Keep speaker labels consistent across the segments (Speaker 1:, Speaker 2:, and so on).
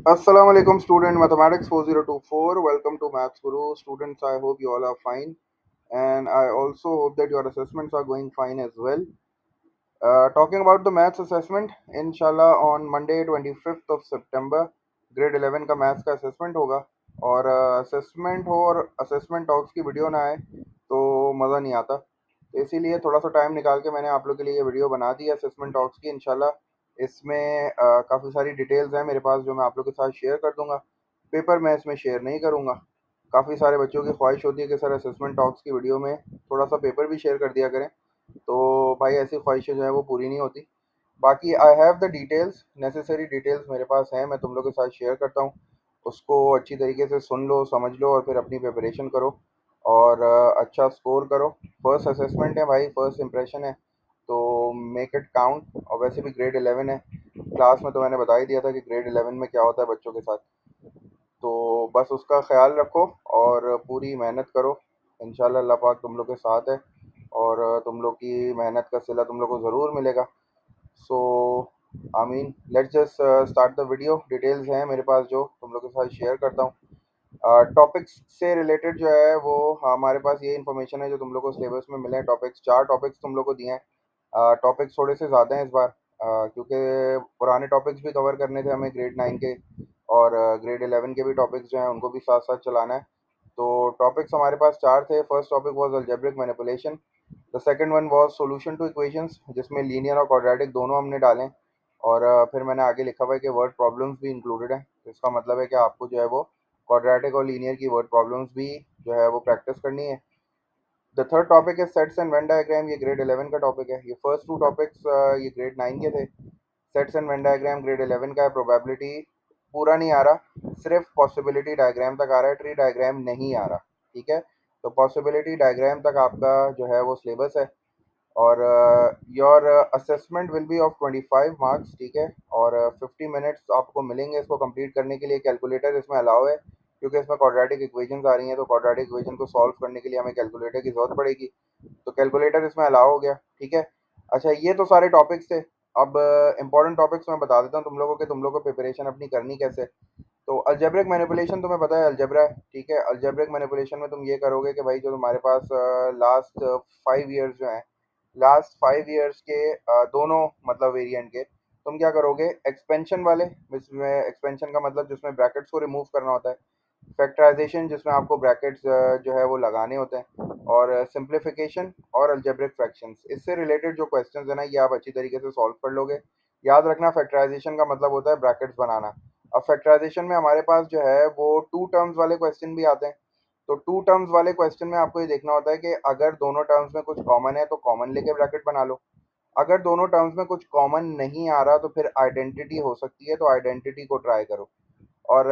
Speaker 1: Assalamu alaikum student mathematics 4024. Welcome to Maths Guru. Students, I hope you all are fine, and I also hope that your assessments are going fine as well. Talking about the maths assessment, inshallah on Monday 25th of September grade 11 का maths का assessment होगा। और assessment हो और assessment talks की video ना आए तो मज़ा नहीं आता, तो इसीलिए थोड़ा सा टाइम निकाल के मैंने आप लोग के लिए ये वीडियो बना दी है असेसमेंट टॉक्स की। इंशाल्लाह इसमें काफ़ी सारी डिटेल्स हैं मेरे पास जो मैं आप लोग के साथ शेयर कर दूंगा। पेपर मैं इसमें शेयर नहीं करूंगा। काफ़ी सारे बच्चों की ख्वाहिश होती है कि सर असेसमेंट टॉक्स की वीडियो में थोड़ा सा पेपर भी शेयर कर दिया करें, तो भाई ऐसी ख्वाहिशें जो है वो पूरी नहीं होती। बाकी I have the details, necessary details मेरे पास हैं, मैं तुम लोग के साथ शेयर करता हूँ। उसको अच्छी तरीके से सुन लो, समझ लो और फिर अपनी प्रिपरेशन करो और अच्छा स्कोर करो। फर्स्ट असेसमेंट है भाई, फर्स्ट इंप्रेशन है, तो मेक इट काउंट। और वैसे भी ग्रेड 11 है, क्लास में तो मैंने बता ही दिया था कि ग्रेड 11 में क्या होता है बच्चों के साथ। तो बस उसका ख्याल रखो और पूरी मेहनत करो। इंशाल्लाह अल्लाह पाक तुम लोग के साथ है और तुम लोग की मेहनत का सिला तुम लोग को ज़रूर मिलेगा। सो आमीन, let's just start the video. Details हैं मेरे पास जो तुम लोग के साथ शेयर करता हूँ। टॉपिक्स से रिलेटेड जो है वो हमारे पास ये इन्फॉर्मेशन है जो तुम लोग को सिलेबस में मिले हैं। टॉपिक्स, 4 टॉपिक्स तुम लोग को दिए हैं। टॉपिक्स थोड़े से ज़्यादा हैं इस बार, क्योंकि पुराने टॉपिक्स भी कवर करने थे हमें ग्रेड 9 के, और ग्रेड 11 के भी टॉपिक्स जो हैं उनको भी साथ साथ चलाना है। तो टॉपिक्स हमारे पास 4 थे। First topic was algebraic manipulation, the second one was solution two equations, जिसमें लीनियर और क्वाड्रेटिक दोनों हमने डालें। और फिर मैंने आगे लिखा हुआ है कि वर्ड प्रॉब्लम्स भी इंक्लूडेड है। इसका मतलब है कि आपको जो है वो क्वाड्रेटिक और लीनियर की वर्ड प्रॉब्लम्स भी जो है वो प्रैक्टिस करनी है। द थर्ड टॉपिक है सेट्स एंड वेन डायग्राम, ये ग्रेड 11 का टॉपिक है। ये फर्स्ट 2 टॉपिक्स ये ग्रेड 9 के थे। Sets and Venn diagram grade 11 का है। प्रोबेबिलिटी पूरा नहीं आ रहा, सिर्फ पॉसिबिलिटी डायग्राम तक आ रहा है, ट्री डायग्राम नहीं आ रहा। ठीक है, तो पॉसिबिलिटी डायग्राम तक आपका जो है वो सिलेबस है। और your assessment will be of 25 marks. ठीक है, और 50 मिनट्स आपको मिलेंगे इसको कंप्लीट करने के लिए। कैलकुलेटर इसमें अलाउ है क्योंकि इसमें क्वाड्रेटिक इक्वेशंस आ रही हैं, तो क्वाड्रेटिक इक्वेशन को सॉल्व करने के लिए हमें कैलकुलेटर की ज़रूरत पड़ेगी, तो कैलकुलेटर इसमें अलाउ हो गया। ठीक है, अच्छा ये तो सारे टॉपिक्स थे। अब इंपॉर्टेंट टॉपिक्स मैं बता देता हूँ तुम लोगों के, तुम लोगों को प्रिपरेशन अपनी करनी कैसे। तो अलजेब्रिक मैनिपुलेशन तुम्हें पता है अलजेब्रा है। ठीक है, अलजेब्रिक मैनिपुलेशन में तुम ये करोगे कि भाई जो तुम्हारे पास लास्ट 5 ईयर्स जो हैं, लास्ट 5 ईयर्स के दोनों मतलब वेरिएंट के, तुम क्या करोगे, एक्सपेंशन वाले, जिसमें एक्सपेंशन का मतलब जिसमें ब्रैकेट्स को रिमूव करना होता है, फैक्टराइजेशन जिसमें आपको ब्रैकेट्स जो है वो लगाने होते हैं, और सिंप्लीफिकेशन और अलजेब्रिक फ्रैक्शंस, इससे रिलेटेड जो क्वेश्चंस है ना ये आप अच्छी तरीके से सॉल्व कर लोगे। याद रखना फैक्टराइजेशन का मतलब होता है ब्रैकेट्स बनाना। अब फैक्टराइजेशन में हमारे पास जो है वो टू टर्म्स वाले क्वेश्चन भी आते हैं। तो टू टर्म्स वाले क्वेश्चन में आपको ये देखना होता है कि अगर दोनों टर्म्स में कुछ कॉमन है तो कॉमन लेके ब्रैकेट बना लो। अगर दोनों टर्म्स में कुछ कॉमन नहीं आ रहा तो फिर आइडेंटिटी हो सकती है, तो आइडेंटिटी को ट्राई करो। और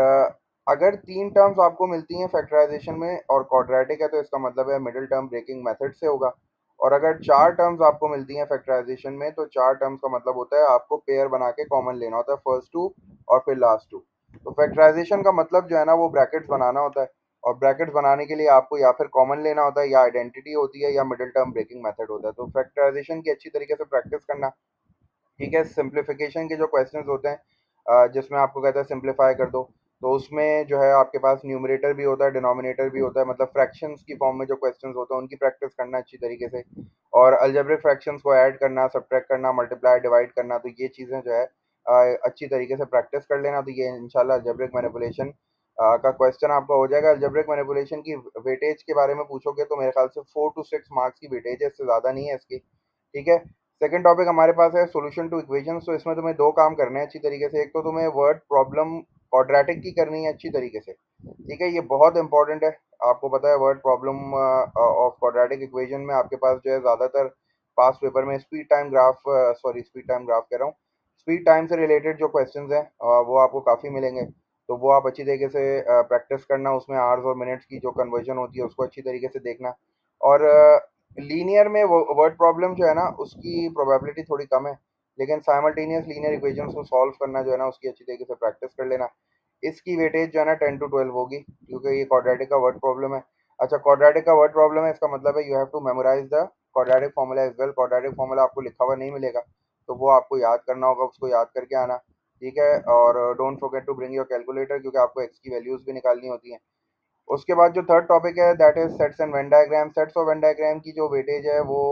Speaker 1: अगर 3 टर्म्स आपको मिलती हैं फैक्टराइजेशन में और क्वाड्रेटिक है तो इसका मतलब है मिडिल टर्म ब्रेकिंग मेथड से होगा। और अगर 4 टर्म्स आपको मिलती हैं फैक्टराइजेशन में तो 4 टर्म्स का मतलब होता है आपको पेयर बना के कॉमन लेना होता है, फर्स्ट टू और फिर लास्ट टू। तो फैक्टराइजेशन का मतलब जो है ना वो ब्रैकेट्स बनाना होता है, और ब्रैकेट्स बनाने के लिए आपको या फिर कॉमन लेना होता है, या आइडेंटिटी होती है, या मिडिल टर्म ब्रेकिंग मेथड होता है। तो फैक्टराइजेशन की अच्छी तरीके से प्रैक्टिस करना। ठीक है, सिंप्लीफिकेशन के जो क्वेश्चंस होते हैं जिसमें आपको कहता है सिंप्लीफाई कर दो, तो उसमें जो है आपके पास न्यूमरेटर भी होता है, डिनोमिनेटर भी होता है, मतलब फ्रैक्शंस की फॉर्म में जो क्वेश्चंस होते हैं उनकी प्रैक्टिस करना अच्छी तरीके से। और अलजेब्रिक फ्रैक्शंस को ऐड करना, सब्ट्रैक्ट करना, मल्टीप्लाई, डिवाइड करना, तो ये चीज़ें जो है अच्छी तरीके से प्रैक्टिस कर लेना। तो ये इंशाल्लाह अलजेब्रिक मैनिपुलेशन का क्वेश्चन आपका हो जाएगा। अलजेब्रिक मैनिपुलेशन की वेटेज के बारे में पूछोगे तो मेरे ख्याल से 4 to 6 मार्क्स की वेटेज है, इससे ज़्यादा नहीं है इसकी। ठीक है, सेकंड टॉपिक हमारे पास है सॉल्यूशन टू इक्वेशंस। तो इसमें तुम्हें 2 काम करने हैं अच्छी तरीके से। एक तो तुम्हें वर्ड प्रॉब्लम क्वाड्रेटिक की करनी है अच्छी तरीके से। ठीक है, ये बहुत इंपॉर्टेंट है। आपको पता है word problem of quadratic equation में आपके पास जो है ज़्यादातर पास पेपर में speed time graph, sorry speed time graph कह रहा हूँ, स्पीड टाइम से रिलेटेड जो क्वेश्चंस हैं वो आपको काफ़ी मिलेंगे। तो वो आप अच्छी तरीके से प्रैक्टिस करना, उसमें आवर्स और मिनट्स की जो कन्वर्जन होती है उसको अच्छी तरीके से देखना। और लीनियर में वर्ड प्रॉब्लम जो है ना उसकी प्रोबेबिलिटी थोड़ी कम है, लेकिन साइमल्टेनियस लीनियर इक्वेशंस को सॉल्व करना जो है ना उसकी अच्छी तरीके से प्रैक्टिस कर लेना। इसकी वेटेज जो है ना 10 to 12 होगी, क्योंकि ये क्वाड्रेटिक का वर्ड प्रॉब्लम है। अच्छा, क्वाड्रेटिक का वर्ड प्रॉब्लम है, इसका मतलब है you have to memorise the quadratic formula as well. Quadratic formula आपको लिखा हुआ नहीं मिलेगा, तो वो आपको याद करना होगा, उसको याद करके आना। ठीक है। और don't forget to bring your calculator, क्योंकि आपको एक्स की वैल्यूज़ भी निकालनी होती हैं। उसके बाद जो थर्ड टॉपिक है that is sets and Venn diagram. Sets और वेन डायग्राम की जो वेटेज है वो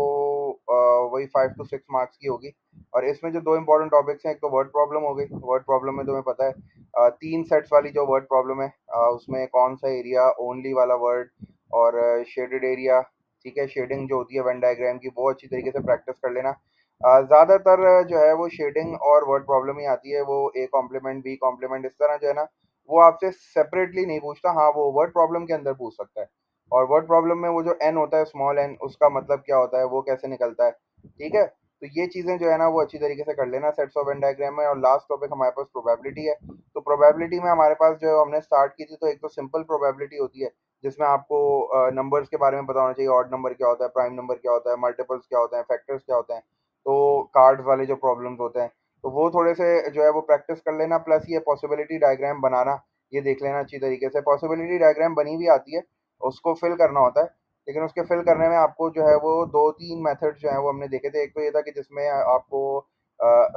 Speaker 1: वही 5 to 6 मार्क्स की होगी। और इसमें जो दो इंपॉर्टेंट टॉपिक्स हैं, एक तो वर्ड प्रॉब्लम हो गई। वर्ड प्रॉब्लम में तुम्हें पता है 3 सेट्स वाली जो वर्ड प्रॉब्लम है, उसमें कौन सा एरिया, ओनली वाला वर्ड, और शेडेड एरिया। ठीक है, शेडिंग जो होती है वेन डायग्राम की वो अच्छी तरीके से प्रैक्टिस कर लेना। ज़्यादातर जो है वो शेडिंग और वर्ड प्रॉब्लम ही आती है, वो ए कॉम्प्लीमेंट बी कॉम्प्लीमेंट इस तरह जो है ना, वो आपसे सेपरेटली नहीं पूछता। हाँ, वो वर्ड प्रॉब्लम के अंदर पूछ सकता है। और वर्ड प्रॉब्लम में वो जो एन होता है, स्मॉल एन, उसका मतलब क्या होता है, वो कैसे निकलता है। ठीक है, तो ये चीज़ें जो है ना वो अच्छी तरीके से कर लेना सेट्स ऑफ वेन डायग्राम में। और लास्ट टॉपिक हमारे पास प्रोबेबिलिटी है। तो प्रोबेबिलिटी में हमारे पास जो हमने स्टार्ट की थी, तो एक तो सिंपल प्रोबेबिलिटी होती है जिसमें आपको नंबर्स के बारे में पता होना चाहिए। ऑड नंबर क्या होता है, प्राइम नंबर क्या होता है, मल्टीपल्स क्या होते हैं, फैक्टर्स क्या होते हैं। तो कार्ड्स वाले जो प्रॉब्लम्स होते हैं, तो वो थोड़े से जो है वो प्रैक्टिस कर लेना। प्लस ये पॉसिबिलिटी डायग्राम बनाना, ये देख लेना अच्छी तरीके से। पॉसिबिलिटी डायग्राम बनी भी आती है, उसको फिल करना होता है। लेकिन उसके फिल करने में आपको जो है वो दो तीन मेथड जो है वो हमने देखे थे। एक तो ये था कि जिसमें आपको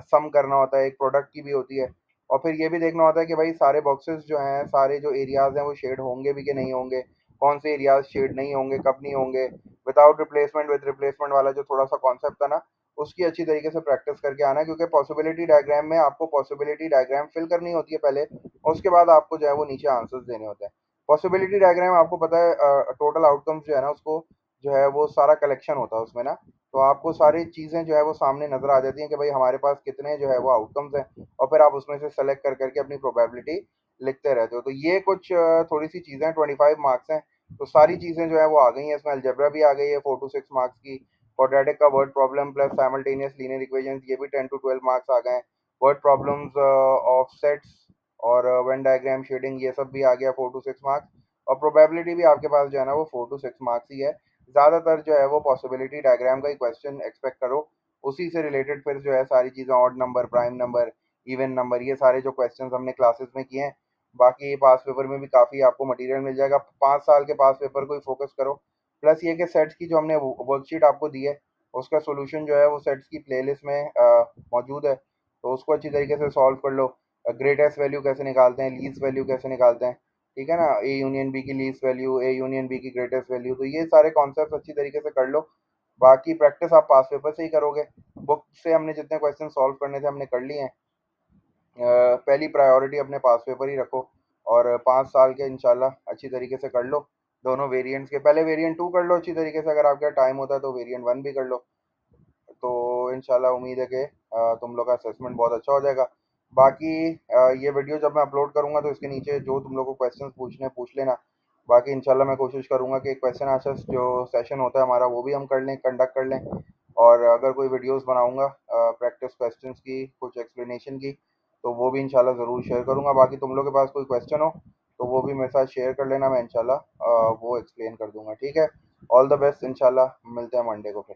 Speaker 1: सम करना होता है, एक प्रोडक्ट की भी होती है। और फिर ये भी देखना होता है कि भाई सारे बॉक्सेस जो हैं, सारे जो एरियाज हैं वो शेड होंगे भी कि नहीं होंगे, कौन से एरियाज शेड नहीं होंगे, कब नहीं होंगे। विदाउट रिप्लेसमेंट विद रिप्लेसमेंट वाला जो थोड़ा सा कॉन्सेप्ट था ना, उसकी अच्छी तरीके से प्रैक्टिस करके आना है। क्योंकि पॉसिबिलिटी डायग्राम में आपको पॉसिबिलिटी डायग्राम फिल करनी होती है पहले, और उसके बाद आपको जो है वो नीचे आंसर्स देने होते हैं। पॉसिबिलिटी डायग्राम आपको पता है टोटल आउटकम्स जो है ना, उसको जो है वो सारा कलेक्शन होता है उसमें ना। तो आपको सारी चीज़ें जो है वो सामने नज़र आ जाती हैं कि भाई हमारे पास कितने जो है वो आउटकम्स हैं, और फिर आप उसमें से सेलेक्ट कर करके अपनी प्रोबेबिलिटी लिखते रहते हो। तो ये कुछ थोड़ी सी चीज़ें, 25 मार्क्स हैं। तो सारी चीज़ें जो है वो आ गई हैं। इसमें अलजेब्रा भी आ गई है 4 to 6 मार्क्स की। क्वाड्रेटिक का word problem plus simultaneous linear equations, ये भी 10 to 12 मार्क्स आ गए हैं। वर्ड प्रॉब्लम्स ऑफ सेट्स और वेन डायग्राम शेडिंग, ये सब भी आ गया 4 to 6 मार्क्स। और प्रोबेबिलिटी भी आपके पास जो है ना वो 4 to 6 मार्क्स ही है। ज़्यादातर जो है वो पॉसिबिलिटी डायग्राम का ही क्वेश्चन एक्सपेक्ट करो। उसी से रिलेटेड फिर जो है सारी चीज़ें, odd number, prime number, even number, ये सारे जो क्वेश्चंस हमने क्लासेस में किए हैं। बाकी पास पेपर में भी काफ़ी आपको मटेरियल मिल जाएगा। 5 साल के पास पेपर को ही फोकस करो। प्लस ये कि सेट्स की जो हमने वर्कशीट आपको दी है, उसका सोल्यूशन जो है वो सेट्स की प्लेलिस्ट में मौजूद है। तो उसको अच्छी तरीके से सॉल्व कर लो। ग्रेटेस्ट वैल्यू कैसे निकालते हैं, लीस्ट वैल्यू कैसे निकालते हैं, ठीक है ना, ए यूनियन बी की least value, A union B की ग्रेटेस्ट वैल्यू। तो ये सारे कॉन्सेप्ट अच्छी तरीके से कर लो। बाकी प्रैक्टिस आप पास पेपर से ही करोगे। बुक से हमने जितने क्वेश्चन सॉल्व करने थे हमने कर लिए हैं। पहली प्रायोरिटी अपने पास पेपर ही रखो। और 5 साल के इंशाल्लाह अच्छी तरीके से कर लो। दोनों वेरिएंट्स के पहले वेरिएंट 2 कर लो अच्छी तरीके से, अगर आपके टाइम होता है तो वेरिएंट 1 भी कर लो। तो इंशाल्लाह उम्मीद है कि तुम लोग का असेसमेंट बहुत अच्छा हो जाएगा। बाकी ये वीडियो जब मैं अपलोड करूँगा तो इसके नीचे जो तुम लोग को क्वेश्चंस पूछने पूछ लेना। बाकी इंशाल्लाह मैं कोशिश करूँगा कि क्वेश्चन आंसर जो सेशन होता है हमारा वो भी हम कर लें, कंडक्ट कर लें। और अगर कोई वीडियोस बनाऊँगा प्रैक्टिस क्वेश्चंस की, कुछ एक्सप्लेनेशन की, तो वो भी इंशाल्लाह ज़रूर शेयर करूँगा। बाकी तुम लोग के पास कोई क्वेश्चन हो तो वो भी मेरे साथ शेयर कर लेना, मैं इंशाल्लाह वो एक्सप्लेन कर दूँगा। ठीक है, ऑल द बेस्ट, इंशाल्लाह मिलते हैं मंडे को फिर।